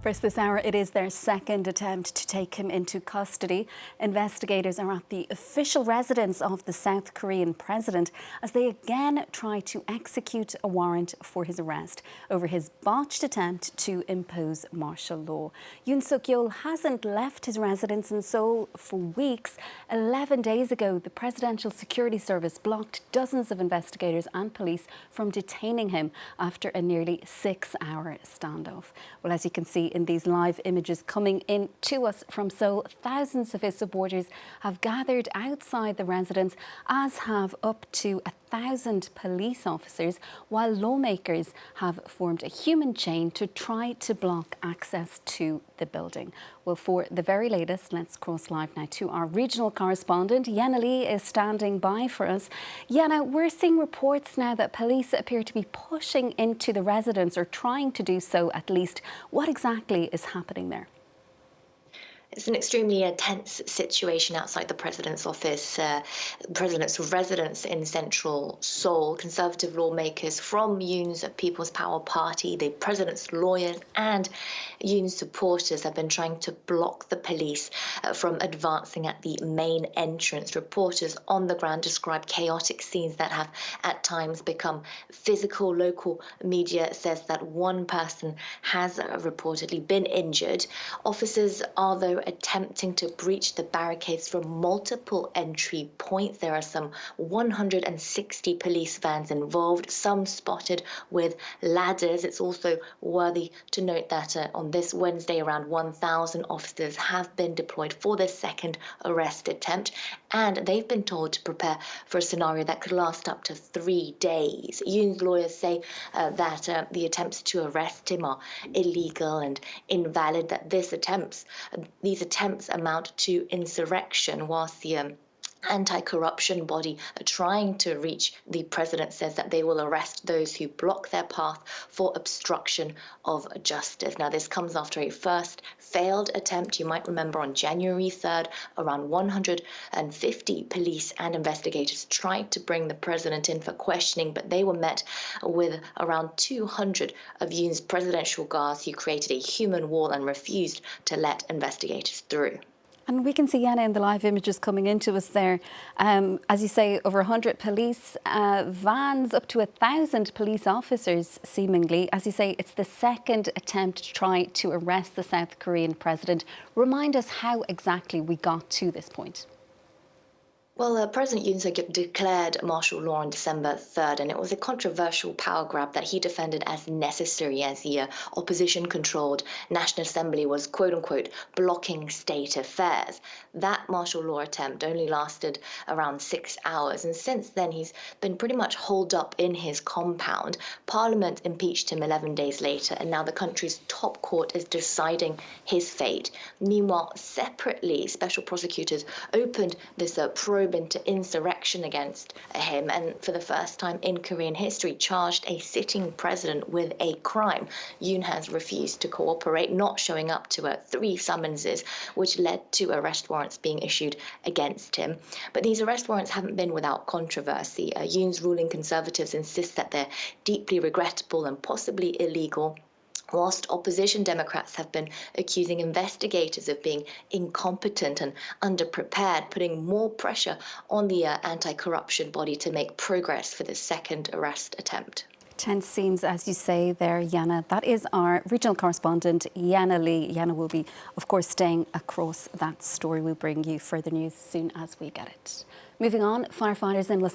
First this hour, it is their second attempt to take him into custody. Investigators are at the official residence of the South Korean president as they again try to execute a warrant for his arrest over his botched attempt to impose martial law. Yoon Suk Yeol hasn't left his residence in Seoul for weeks. 11 days ago, the Presidential Security Service blocked dozens of investigators and police from detaining him after a nearly 6-hour standoff. Well, as you can see in these live images coming in to us from Seoul, thousands of his supporters have gathered outside the residence, as have up to 1,000 police officers, while lawmakers have formed a human chain to try to block access to the building. Well, for the very latest, let's cross live now to our regional correspondent. Yana Lee is standing by for us. Yana, we're seeing reports now that police appear to be pushing into the residence, or trying to do so at least. What exactly is happening there? It's an extremely tense situation outside the president's office, president's residence in central Seoul. Conservative lawmakers from Yoon's People's Power Party, the president's lawyers and Yoon's supporters have been trying to block the police from advancing at the main entrance. Reporters on the ground describe chaotic scenes that have at times become physical. Local media says that one person has reportedly been injured. Officers are, though, attempting to breach the barricades from multiple entry points. There are some 160 police vans involved, some spotted with ladders. It's also worthy to note that on this Wednesday, around 1,000 officers have been deployed for the second arrest attempt, and they've been told to prepare for a scenario that could last up to 3 days. Yoon's lawyers say that the attempts to arrest him are illegal and invalid, that these attempts amount to insurrection, whilst the anti-corruption body trying to reach the president says that they will arrest those who block their path for obstruction of justice. Now, this comes after a first failed attempt. You might remember on January 3rd, around 150 police and investigators tried to bring the president in for questioning, but they were met with around 200 of Yoon's presidential guards who created a human wall and refused to let investigators through. And we can see, Yana, in the live images coming into us there, as you say, over 100 police vans, up to 1,000 police officers, seemingly. As you say, it's the second attempt to try to arrest the South Korean president. Remind us how exactly we got to this point. Well, President Yoon Suk Yeol declared martial law on December 3rd, and it was a controversial power grab that he defended as necessary, as the opposition-controlled National Assembly was, quote-unquote, blocking state affairs. That martial law attempt only lasted around 6 hours, and since then he's been pretty much holed up in his compound. Parliament impeached him 11 days later, and now the country's top court is deciding his fate. Meanwhile, separately, special prosecutors opened this probe into insurrection against him, and for the first time in Korean history charged a sitting president with a crime. Yoon has refused to cooperate, not showing up to 3 summonses, which led to arrest warrants being issued against him. But these arrest warrants haven't been without controversy. Yoon's ruling conservatives insist that they're deeply regrettable and possibly illegal, whilst opposition Democrats have been accusing investigators of being incompetent and underprepared, putting more pressure on the anti-corruption body to make progress for the second arrest attempt. Tense scenes, as you say there, Yana. That is our regional correspondent, Yana Lee. Yana will be, of course, staying across that story. We'll bring you further news as soon as we get it. Moving on, firefighters in